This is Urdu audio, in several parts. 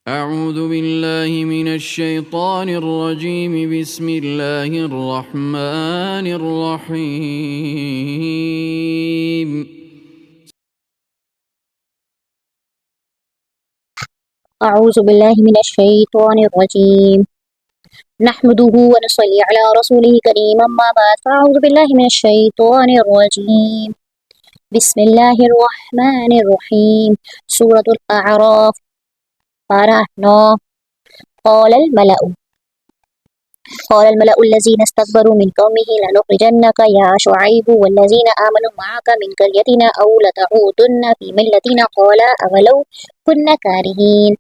أعوذ بالله من الشيطان الرجيم بسم الله الرحمن الرحيم أعوذ بالله من الشيطان الرجيم نحمده ونصلي على رسوله الكريم أما بعد فأعوذ بالله من الشيطان الرجيم بسم الله الرحمن الرحيم سورة الأعراف پارہ 9 قال الملأ الذين استكبروا من قومه لنخرجنك يا شعيب والذين آمنوا معك من قريتنا أو لتعودن في ملتنا قال أولو كنا كارهين۔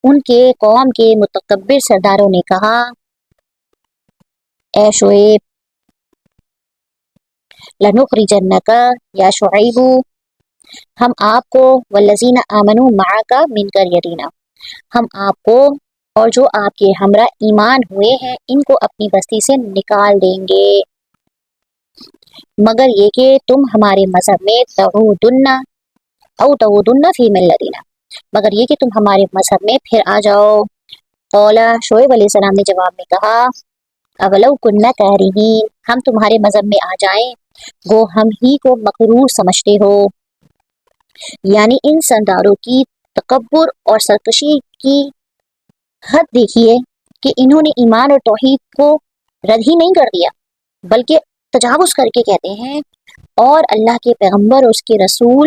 ان کے قوم کے متکبر سرداروں نے کہا، اے شعیب، لنخرجنک یا شعیب، ہم آپ کو، والذین آمنوا معک من قریتنا، ہم آپ کو اور جو آپ کے ہمراہ ایمان ہوئے ہیں ان کو اپنی بستی سے نکال دیں گے، مگر یہ کہ تم ہمارے مذہب میں تعودن فی ملتنا، مگر یہ کہ تم ہمارے مذہب میں پھر آ جاؤ۔ قال، شعیب علیہ السلام نے جواب میں کہا، اولو کننا کارہین، ہم تمہارے مذہب میں آ جائیں گو ہم ہی کو مغرور سمجھتے ہو۔ یعنی ان سرداروں کی تکبر اور سرکشی کی حد دیکھیے کہ انہوں نے ایمان اور توحید کو رد ہی نہیں کر دیا بلکہ تجاوز کر کے کہتے ہیں، اور اللہ کے پیغمبر اور اس کے رسول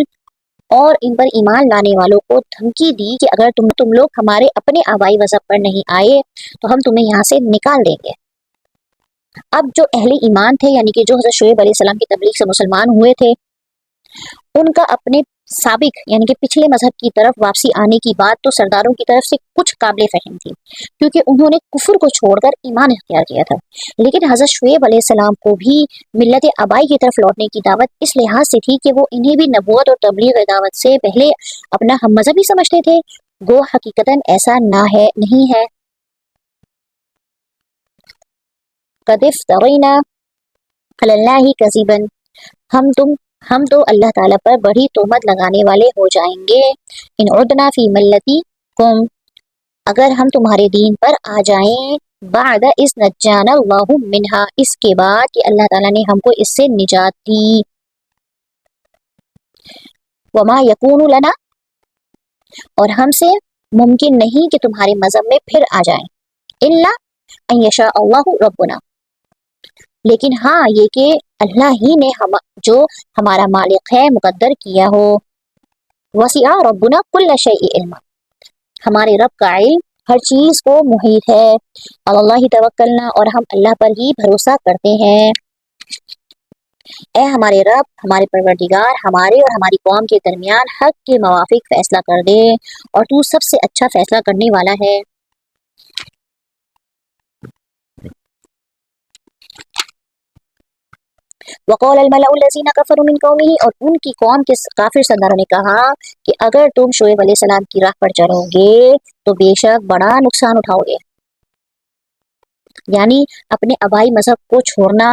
اور ان پر ایمان لانے والوں کو دھمکی دی کہ اگر تم لوگ ہمارے اپنے آبائی مذہب پر نہیں آئے تو ہم تمہیں یہاں سے نکال دیں گے۔ اب جو اہل ایمان تھے، یعنی کہ جو حضرت شعیب علیہ السلام کی تبلیغ سے مسلمان ہوئے تھے، ان کا اپنے سابق یعنی کہ پچھلے مذہب کی طرف واپسی آنے کی بات تو سرداروں کی طرف سے کچھ قابل فہم تھی، کیونکہ انہوں نے کفر کو چھوڑ کر ایمان اختیار کیا تھا، لیکن حضرت شعیب علیہ السلام کو بھی ملت آبائی کی طرف لوٹنے کی دعوت اس لحاظ سے تھی کہ وہ انہیں بھی نبوت اور تبلیغ دعوت سے پہلے اپنا ہم مذہبی سمجھتے تھے، گو حقیقتاً ایسا نہیں ہے۔ قد افترینا علی اللہ کذبا، ہم تو اللہ تعالیٰ پر بڑی تہمت لگانے والے ہو جائیں گے۔ ان عدنا فی ملتکم، اگر ہم تمہارے دین پر آ جائیں، بعد اذ نجانا اللہ منہا، اس کے بعد کہ اللہ تعالیٰ نے ہم کو اس سے نجات دی۔ وما یکون لنا، اور ہم سے ممکن نہیں کہ تمہارے مذہب میں پھر آ جائیں، الا ان یشاء اللہ ربنا، لیکن ہاں یہ کہ اللہ ہی نے جو ہمارا مالک ہے مقدر کیا ہو۔ وسع ربنا کل شیء علما، ہمارے رب کا علم ہر چیز کو محیط ہے۔ اللہ توکلنا، اور ہم اللہ پر ہی بھروسہ کرتے ہیں۔ اے ہمارے رب، ہمارے پروردگار، ہمارے اور ہماری قوم کے درمیان حق کے موافق فیصلہ کر دے، اور تو سب سے اچھا فیصلہ کرنے والا ہے۔ وقال الملأ الذين كفروا من قومه، اور ان کی قوم کے کافر سرداروں نے کہا کہ اگر تم شعیب علیہ السلام کی راہ پر چلو گے تو بے شک بڑا نقصان اٹھاؤ گے، یعنی اپنے آبائی مذہب کو چھوڑنا،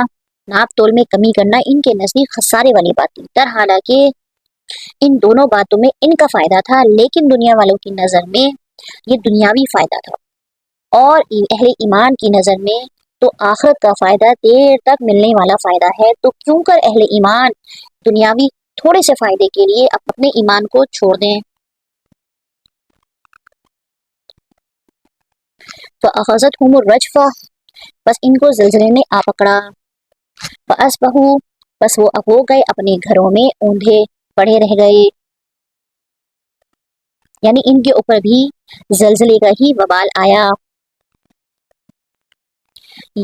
ناپ تول میں کمی کرنا ان کے نزدیک خسارے والی بات تھی، حالانکہ ان دونوں باتوں میں ان کا فائدہ تھا، لیکن دنیا والوں کی نظر میں یہ دنیاوی فائدہ تھا، اور اہل ایمان کی نظر میں تو آخرت کا فائدہ دیر تک ملنے والا فائدہ ہے، تو کیوں کر اہل ایمان دنیاوی تھوڑے سے فائدے کے لیے اپنے ایمان کو چھوڑ دیں۔ فَأَخَذَتْهُمُ الرَّجْفَةُ، بس ان کو زلزلے نے آ پکڑا۔ فَأَصْبَحُوا، بس وہ اب ہو گئے اپنے گھروں میں اوندھے پڑے رہ گئے، یعنی ان کے اوپر بھی زلزلے کا ہی وبال آیا،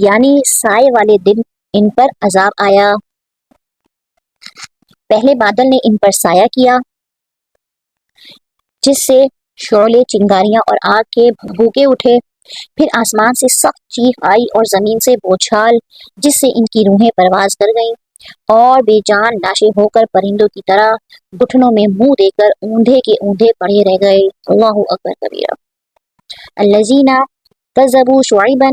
یعنی سائے والے دن ان پر عذاب آیا۔ پہلے بادل نے ان پر سایہ کیا جس سے شعلے، چنگاریاں اور آگ کے بھوکے اٹھے، پھر آسمان سے سخت چیخ آئی اور زمین سے بوچھال جس سے ان کی روحیں پرواز کر گئیں، اور بے جان لاشیں ہو کر پرندوں کی طرح گھٹنوں میں منہ دے کر اوندھے کے اوندھے پڑے رہ گئے۔ اللہ اکبر کبیرہ۔ الذین کذبوا شعیبا،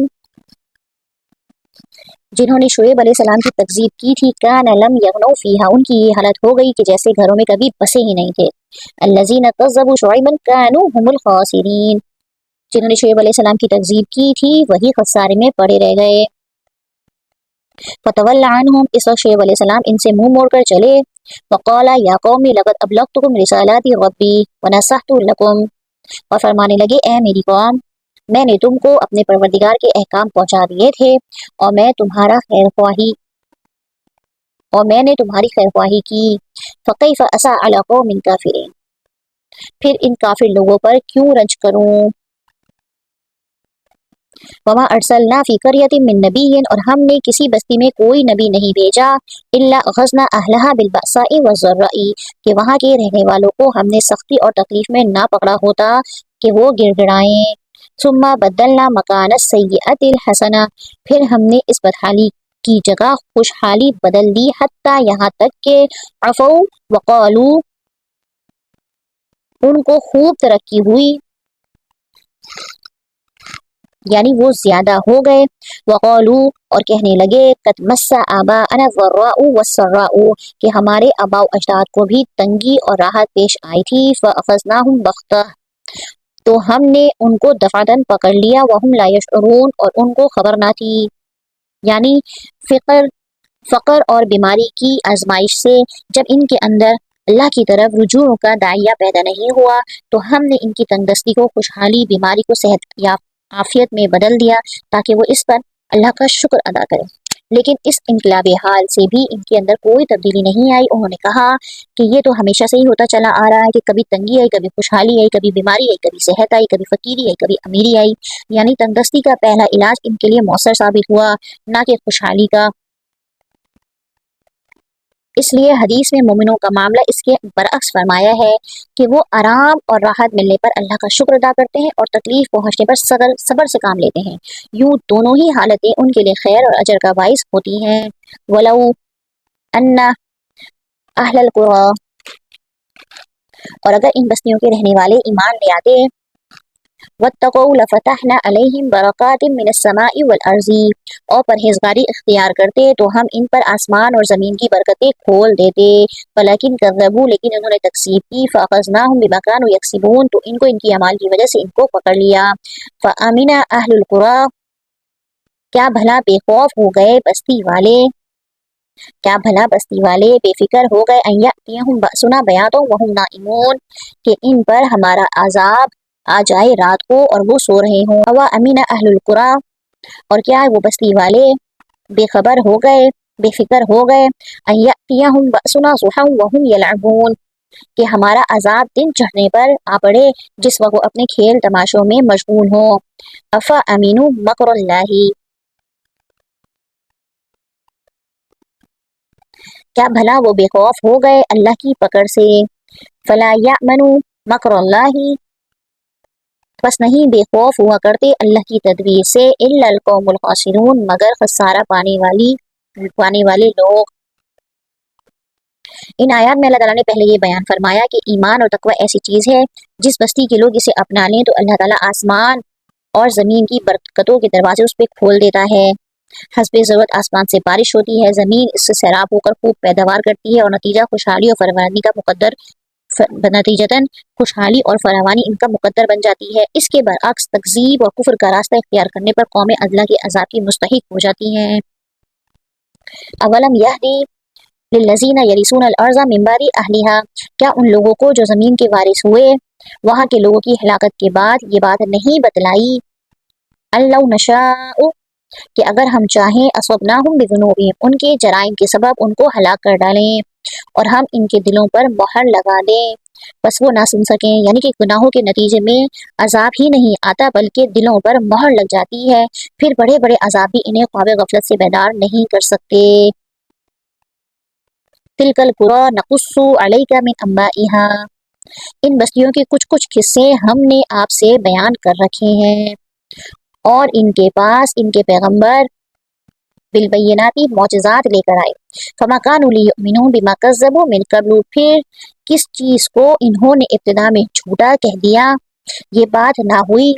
جنہوں نے شعیب علیہ السلام کی تکذیب کی تھی، کان لم یغنوا فیہا، ان کی یہ حالت ہو گئی کہ جیسے گھروں میں کبھی بسے ہی نہیں تھے۔ الذین کذبوا شعیبا کانوا هم الخاسرین، جنہوں نے شعیب علیہ السلام کی تکذیب کی تھی وہی خسارے میں پڑے رہ گئے۔ فتول عنہم، اس وقت شعیب علیہ السلام ان سے منہ موڑ کر چلے۔ وقال یا قوم لقد ابلغتکم رسالات ربی ونصحت لکم، اور فرمانے لگے اے میری قوم، میں نے تم کو اپنے پروردگار کے احکام پہنچا دیے تھے اور میں نے تمہاری خیر خواہی کی۔ فکیف اسیٰ علی قوم کافرین، پھر ان کافر لوگوں پر کیوں رنج کروں۔ وما ارسلنا فی قریۃ من نبی، اور ہم نے کسی بستی میں کوئی نبی نہیں بھیجا الا اخذنا اہلھا بالبأساء والضراء، کہ وہاں کے رہنے والوں کو ہم نے سختی اور تکلیف میں نہ پکڑا ہوتا کہ وہ گڑ گڑائیں۔ ثم بدلنا مکان السیئۃ الحسنہ، پھر ہم نے اس بدحالی کی جگہ خوشحالی بدل دی، حتیٰ یہاں تک کہ عفو وقالو، ان کو خوب ترقی ہوئی، یعنی وہ زیادہ ہو گئے۔ وقالو، اور کہنے لگے قد مس آباءنا الضراء والسراء، کہ ہمارے آباء و اجداد کو بھی تنگی اور راحت پیش آئی تھی۔ فاخذناہم بغتہ، تو ہم نے ان کو دفعتاً پکڑ لیا، وہم لا یشعرون، اور ان کو خبر نہ تھی۔ یعنی فقر اور بیماری کی آزمائش سے جب ان کے اندر اللہ کی طرف رجوع کا داعیہ پیدا نہیں ہوا تو ہم نے ان کی تنگ دستی کو خوشحالی، بیماری کو صحت یا عافیت میں بدل دیا تاکہ وہ اس پر اللہ کا شکر ادا کرے۔ لیکن اس انقلاب حال سے بھی ان کے اندر کوئی تبدیلی نہیں آئی۔ انہوں نے کہا کہ یہ تو ہمیشہ سے ہی ہوتا چلا آ رہا ہے کہ کبھی تنگی آئی، کبھی خوشحالی آئی، کبھی بیماری آئی، کبھی صحت آئی، کبھی فقیری آئی، کبھی امیری آئی۔ یعنی تنگ دستی کا پہلا علاج ان کے لیے مؤثر ثابت ہوا، نہ کہ خوشحالی کا۔ اس لیے حدیث میں مومنوں کا معاملہ اس کے برعکس فرمایا ہے کہ وہ آرام اور راحت ملنے پر اللہ کا شکر ادا کرتے ہیں اور تکلیف پہنچنے پر صبر سے کام لیتے ہیں۔ یوں دونوں ہی حالتیں ان کے لیے خیر اور اجر کا باعث ہوتی ہیں۔ وَلَوْ أَنَّ أَهْلَ الْقُرَىٰ، اور اگر ان بستیوں کے رہنے والے ایمان لے آتے، وَاتَّقَوْا لَفَتَحْنَا عَلَيْهِمْ بَرَكَاتٍ مِّنَ السَّمَاءِ وَالْأَرْضِ، اور پرہیزگاری اختیار کرتے تو ہم ان پر آسمان اور زمین کی برکتیں کھول دیتے۔ وَلَكِنْ كَذَّبُوا، لیکن انہوں نے تکذیب کی۔ فَأَخَذْنَاهُمْ بِمَا كَانُوا يَكْسِبُونَ، تو ان کو ان کی اعمال کی وجہ سے ان کو پکڑ لیا۔ فَأَمِنَ أَهْلُ الْقُرَىٰ، کیا بھلا بے خوف ہو گئے بستی والے، کیا بھلا بستی والے بے فکر ہو گئے، ان یأتیہم بأسنا بیاتا وہم نائمون، کہ ان پر ہمارا عذاب آ جائے رات کو اور وہ سو رہے ہوں۔ وَأَمِنَ أَهْلُ الْقُرَىٰ، اور کیا وہ بستی والے بے خبر ہو گئے، بے فکر ہو گئے، ان یأتیہم بأسنا ضحی وہم یلعبون، کہ ہمارا عذاب دن چڑھنے پر آ پڑے جس وقت وہ اپنے کھیل تماشوں میں مشغول ہوں۔ افامنوا مکر اللہ، کیا بھلا وہ بے خوف ہو گئے اللہ کی پکڑ سے۔ فلا یأمن مکر اللہ، بس نہیں بے خوف ہوا کرتے اللہ کی تدبیر سے، الا القوم الخاسرون، مگر خسارہ پانے والے لوگ۔ ان آیات میں اللہ تعالیٰ نے پہلے یہ بیان فرمایا کہ ایمان اور تقوی ایسی چیز ہے جس بستی کے لوگ اسے اپنا لیں تو اللہ تعالیٰ آسمان اور زمین کی برکتوں کے دروازے اس پہ کھول دیتا ہے۔ حسب ضرورت آسمان سے بارش ہوتی ہے، زمین اس سے سیراب ہو کر خوب پیداوار کرتی ہے اور نتیجہ خوشحالی اور خوشحالی اور فراوانی ان کا مقدر بن جاتی ہے۔ اس کے برعکس تکذیب اور کفر کا راستہ اختیار کرنے پر قوم عدلہ کے عذاب کی مستحق ہو جاتی ہیں۔ اولم یہدی للذین یرثون الارض من بعد اہلها، کیا ان لوگوں کو جو زمین کے وارث ہوئے وہاں کے لوگوں کی ہلاکت کے بعد یہ بات نہیں بتلائی، ان لو نشاء، کہ اگر ہم چاہیں اصبناہم بذنوبہم، ان کے جرائم کے سبب ان کو ہلاک کر ڈالیں اور ہم ان کے دلوں پر مہر لگا دیں بس وہ نہ سن سکیں، یعنی کہ گناہوں کے نتیجے میں عذاب ہی نہیں آتا بلکہ دلوں پر مہر لگ جاتی ہے، پھر بڑے بڑے عذاب بھی انہیں خواب غفلت سے بیدار نہیں کر سکتے۔ تلک القری نقص علیک من انبائها، ان بستیوں کے کچھ کچھ قصے ہم نے آپ سے بیان کر رکھے ہیں اور ان کے پاس ان کے پیغمبر بالبینات معجزات لے کر آئے۔ فما كانوا ليؤمنوا بما كذبوا من قبل، پھر کس چیز کو انہوں نے ابتدا میں جھوٹا کہہ دیا یہ بات نہ ہوئی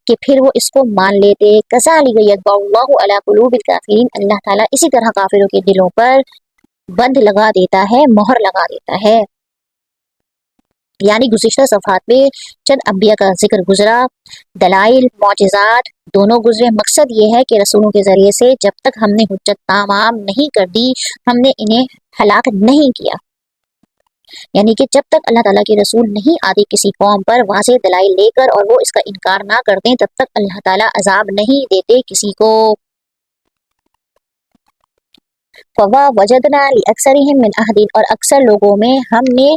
کہ پھر وہ اس کو مان لیتے۔ كذلك يطبع الله على قلوب الكافرين، اللہ تعالیٰ اسی طرح کافروں کے دلوں پر بند لگا دیتا ہے، مہر لگا دیتا ہے۔ یعنی گزشتہ صفحات میں چند انبیاء کا ذکر گزرا، دلائل معجزات دونوں گزرے۔ مقصد یہ ہے کہ رسولوں کے ذریعے سے جب تک ہم نے حجت تمام نہیں کر دی، ہم نے انہیں ہلاک نہیں کیا، یعنی کہ جب تک اللہ تعالیٰ کے رسول نہیں آتے کسی قوم پر واضح دلائل لے کر اور وہ اس کا انکار نہ کر دیں، تب تک اللہ تعالیٰ عذاب نہیں دیتے کسی کو۔ فوا وجدنا لأکثرهم من عہد، اور اکثر لوگوں میں ہم نے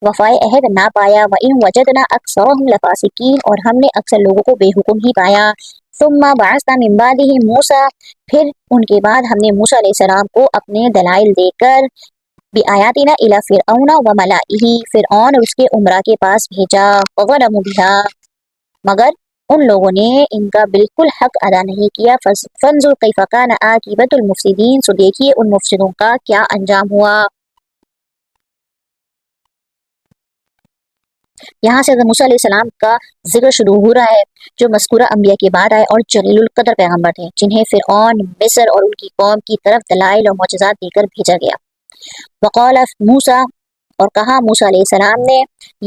وفائے عہد نہ پایا، وَإِن وجدنا اکثرهم لفاسقین، اور ہم نے اکثر لوگوں کو بے حکم ہی پایا۔ ثم بعثنا من بعدهم موسیٰ، پھر ان کے بعد ہم نے موسیٰ علیہ السلام کو اپنے دلائل دے کر بآیاتنا الی فرعون وملئہ، فرعون اور اس کے امراء کے پاس بھیجا، فظلموا بها، مگر ان لوگوں نے ان کا بالکل حق ادا نہیں کیا۔ فانظر کیف کان عاقبۃ المفسدین، سو دیکھیے ان مفسدوں کا کیا انجام ہوا۔ یہاں سے حضرت موسیٰ علیہ السلام کا ذکر شروع ہو رہا ہے، جو مذکورہ انبیاء کے بعد آئے اور جلیل القدر پیغمبر تھے، جنہیں فرعون مصر اور ان کی قوم کی طرف دلائل اور معجزات دے کر بھیجا گیا۔ وقال موسیٰ، اور کہا موسیٰ علیہ السلام نے،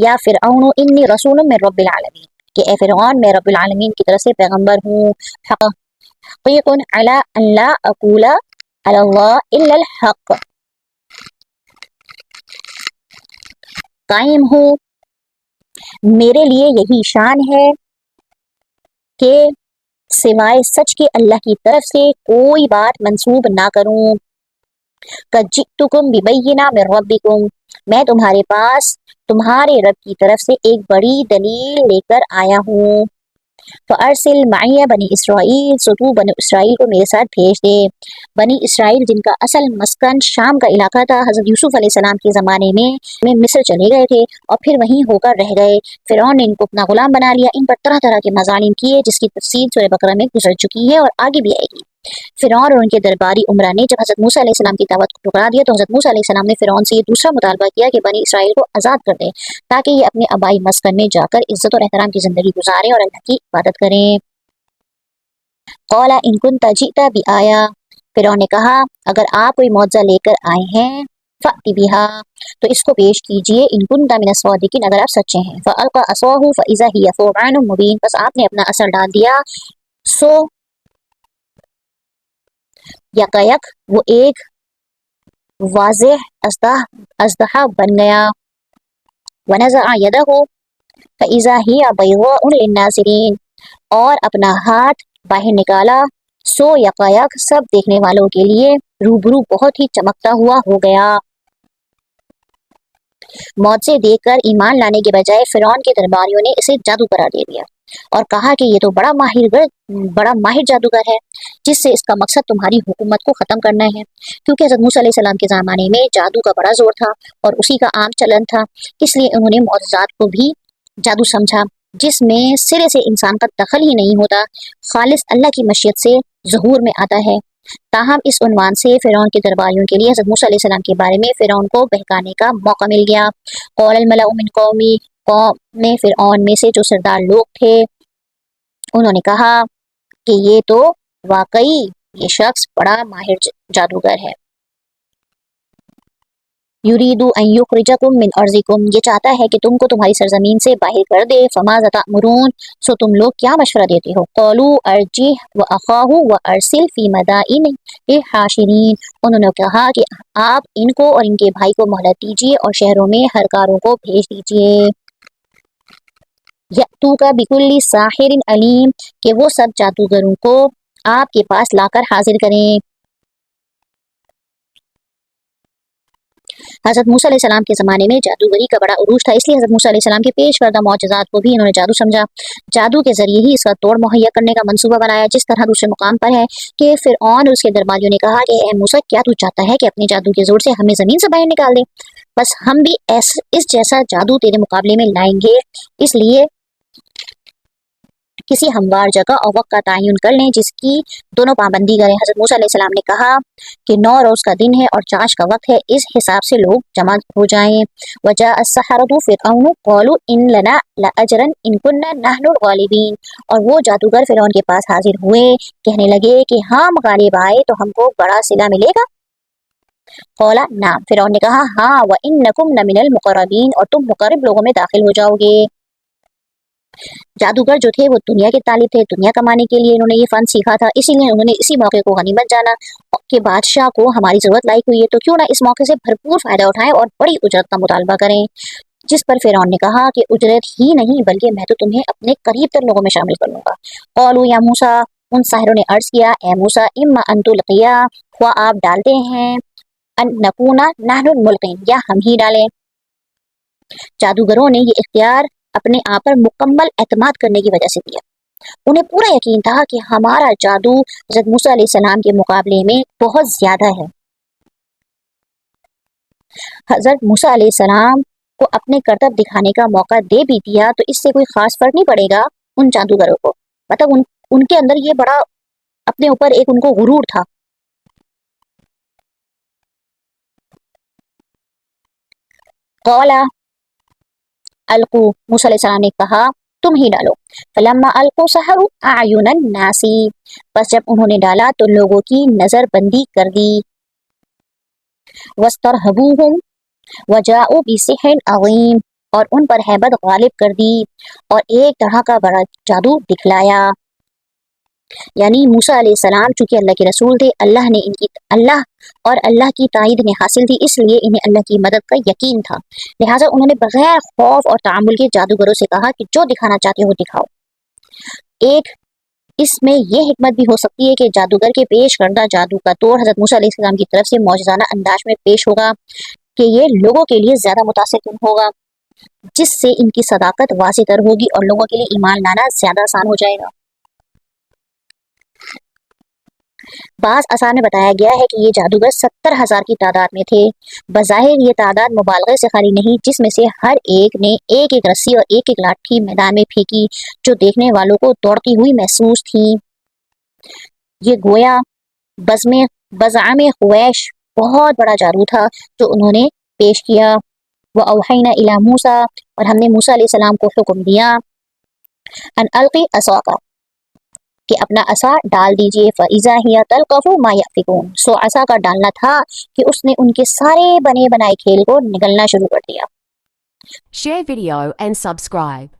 یا فرعون انی رسول من رب العالمین، کہ اے فرعون میں رب العالمین کی طرف سے پیغمبر ہوں، حقیق علی ان لا اقول علی اللہ الا الحق، قائم ہوں میرے لیے یہی شان ہے کہ سوائے سچ کے اللہ کی طرف سے کوئی بات منسوب نہ کروں۔ قد جئتکم ببینہ من ربکم، میں تمہارے پاس تمہارے رب کی طرف سے ایک بڑی دلیل لے کر آیا ہوں۔ فارسل معی بنی اسرائیل، سو تو بنی اسرائیل کو میرے ساتھ بھیج دے۔ بنی اسرائیل جن کا اصل مسکن شام کا علاقہ تھا، حضرت یوسف علیہ السلام کے زمانے میں مصر چلے گئے تھے اور پھر وہیں ہو کر رہ گئے۔ فرعون نے ان کو اپنا غلام بنا لیا، ان پر طرح طرح کے مظالم کیے، جس کی تفصیل سورہ بقرہ میں گزر چکی ہے اور آگے بھی آئے گی۔ فرعون اور ان کے درباری امراء نے جب حضرت موسیٰ علیہ السلام کی دعوت کو ٹھکرا دیا، تو حضرت موسیٰ علیہ السلام نے فرعون سے یہ دوسرا مطالبہ کیا کہ بنی اسرائیل کو آزاد کر دیں، تاکہ یہ اپنے آبائی مسکن میں جا کر عزت اور احترام کی زندگی گزاریں اور اللہ کی عبادت کریں۔ قال ان كنت جئت بآیہ، فرعون نے کہا اگر آپ کوئی معجزہ لے کر آئے ہیں، فأت بها، تو اس کو پیش کیجئے، ان كنت من الصادقین، اگر آپ سچے ہیں۔ فألقى عصاه فإذا هي ثعبان مبین، بس آپ نے اپنا اثر ڈال دیا، سو یکایک وہ ایک واضح اژدہا بن گیا۔ ونزع يده فإذا هي بيضاء للناظرین، اور اپنا ہاتھ باہر نکالا، سو یکایک سب دیکھنے والوں کے لیے روبرو بہت ہی چمکتا ہوا ہو گیا۔ معجزے دیکھ کر ایمان لانے کے بجائے فرعون کے درباریوں نے اسے جادو قرار دے دیا اور کہا کہ یہ تو بڑا ماہر جادوگر ہے، جس سے اس کا مقصد تمہاری حکومت کو ختم کرنا ہے، کیونکہ حضرت موسیٰ علیہ السلام کے زمانے میں جادو کا بڑا زور تھا اور اسی کا عام چلن تھا، اس لیے انہوں نے معجزات کو بھی جادو سمجھا، جس میں سرے سے انسان کا دخل ہی نہیں ہوتا، خالص اللہ کی مشیت سے ظہور میں آتا ہے۔ تاہم اس عنوان سے فرعون کے درباریوں کے لیے حضرت موسیٰ علیہ السلام کے بارے میں فرعون کو بہکانے کا موقع مل گیا۔ قول الملأ من قومی، قوم میں فرعون میں سے جو سردار لوگ تھے انہوں نے کہا کہ یہ تو واقعی یہ شخص بڑا ماہر جادوگر ہے۔ یرید ان یخرجکم من ارضکم، یہ چاہتا ہے کہ تم کو تمہاری سرزمین سے باہر کر دے۔ فماذا تأمرون، سو تم لوگ کیا مشورہ دیتے ہو؟ قالوا ارجہ واخاہ وارسل فی مدائن حاشرین، انہوں نے کہا کہ آپ ان کو اور ان کے بھائی کو مہلت دیجیے اور شہروں میں ہر کاروں کو بھیج دیجیے۔ یأتوک بکل ساحر علیم، کہ وہ سب جادوگروں کو آپ کے پاس لا کر حاضر کریں۔ حضرت موسیٰ علیہ السلام کے زمانے میں جادوگری کا بڑا عروج تھا، اس لیے حضرت موسیٰ علیہ السلام کے پیش کردہ معجزات کو بھی انہوں نے جادو سمجھا، جادو کے ذریعے ہی اس کا توڑ مہیا کرنے کا منصوبہ بنایا۔ جس طرح دوسرے مقام پر ہے کہ فرعون اور اس کے درباریوں نے کہا کہ اے موسیٰ، کیا تو چاہتا ہے کہ اپنے جادو کے زور سے ہمیں زمین سے باہر نکال دے؟ بس ہم بھی اس جیسا جادو تیرے مقابلے میں لائیں گے، اس لیے کسی ہموار جگہ اور وقت کا تعین کر لیں جس کی دونوں پابندی کریں۔ حضرت موسیٰ علیہ السلام نے کہا کہ 9 روز کا دن ہے اور چاش کا وقت ہے، اس حساب سے لوگ جمع ہو جائیں۔ وجاء السحرة فرعون قالوا ان لنا لاجرا ان كنا نحن الغالبین، اور وہ جادوگر فرعون کے پاس حاضر ہوئے، کہنے لگے کہ ہم غالب آئے تو ہم کو بڑا صلہ ملے گا۔ قولا نعم، فرعون نے کہا ہاں، وَإِنَّكُمْ لَمِنَ الْمُقَرَّبِينَ، اور تم مقرب لوگوں میں داخل ہو جاؤ گے۔ جادوگر جو تھے وہ دنیا کے طالب تھے، دنیا کمانے کے لیے انہوں نے یہ فن سیکھا تھا، اسی لیے انہوں نے اسی موقع کو غنیمت جانا کہ بادشاہ کو ہماری ضرورت لاحق ہوئی ہے تو کیوں نہ اس موقع سے بھرپور فائدہ اٹھائیں اور بڑی اجرت کا مطالبہ کریں۔ جس پر فرعون نے کہا کہ اجرت ہی نہیں بلکہ میں تو تمہیں اپنے قریب تر لوگوں میں شامل کر لوں گا۔ قالوا یا موسیٰ، ان ساحروں نے عرض کیا اے موسیٰ، اما ان تلقیا، خواہ آپ ڈالتے ہیں، ان نکونا نحن الملقین، یا ہم ہی ڈالیں۔ جادوگروں نے یہ اختیار اپنے آپ پر مکمل اعتماد کرنے کی وجہ سے دیا۔ انہیں پورا یقین تھا کہ ہمارا جادو حضرت موسیٰ علیہ السلام کے مقابلے میں بہت زیادہ ہے۔ حضرت موسیٰ علیہ السلام کو اپنے کرتب دکھانے کا موقع دے بھی دیا تو اس سے کوئی خاص فرق نہیں پڑے گا ان جادوگروں کو، مطلب ان کے اندر یہ بڑا اپنے اوپر ایک ان کو غرور تھا۔ قولا القو، موسیٰ علیہ السلام نے کہا تم ہی ڈالو۔ فلما القوا سحروا اعین الناس، بس جب انہوں نے ڈالا تو لوگوں کی نظر بندی کر دی۔ واسترهبوهم وجاءوا بسحر عظیم، اور ان پر ہیبت غالب کر دی اور ایک طرح کا بڑا جادو دکھلایا۔ یعنی موسیٰ علیہ السلام چونکہ اللہ کے رسول تھے، اللہ کی تائید انہیں حاصل تھی، اس لیے انہیں اللہ کی مدد کا یقین تھا، لہٰذا انہوں نے بغیر خوف اور تعامل کے جادوگروں سے کہا کہ جو دکھانا چاہتے ہو دکھاؤ۔ ایک اس میں یہ حکمت بھی ہو سکتی ہے کہ جادوگر کے پیش کردہ جادو کا توڑ حضرت موسیٰ علیہ السلام کی طرف سے معجزانہ انداز میں پیش ہوگا کہ یہ لوگوں کے لیے زیادہ متاثر کن ہوگا، جس سے ان کی صداقت واضح تر ہوگی اور لوگوں کے لیے ایمان لانا زیادہ آسان ہو جائے گا۔ بعض آثار میں بتایا گیا ہے کہ یہ جادوگر 70,000 کی تعداد میں تھے۔ بظاہر یہ تعداد مبالغے سے خالی نہیں، جس میں سے ہر ایک نے ایک ایک رسی اور ایک ایک لاٹھی میدان میں پھینکی جو دیکھنے والوں کو دوڑتی ہوئی محسوس تھیں۔ یہ گویا بزعم خویش بہت بڑا جادو تھا جو انہوں نے پیش کیا۔ وَأَوْحَيْنَا إِلَى مُوسَىٰ، اور ہم نے موسیٰ علیہ السلام کو حکم دیا ان القی عصاک، کہ اپنا عصا ڈال دیجئے، فَإِذَا هِيَ تَلْقَفُ مَا يَأْفِكُونَ، سو عصا کا ڈالنا تھا کہ اس نے ان کے سارے بنے بنائے کھیل کو نگلنا شروع کر دیا۔ Share video and subscribe.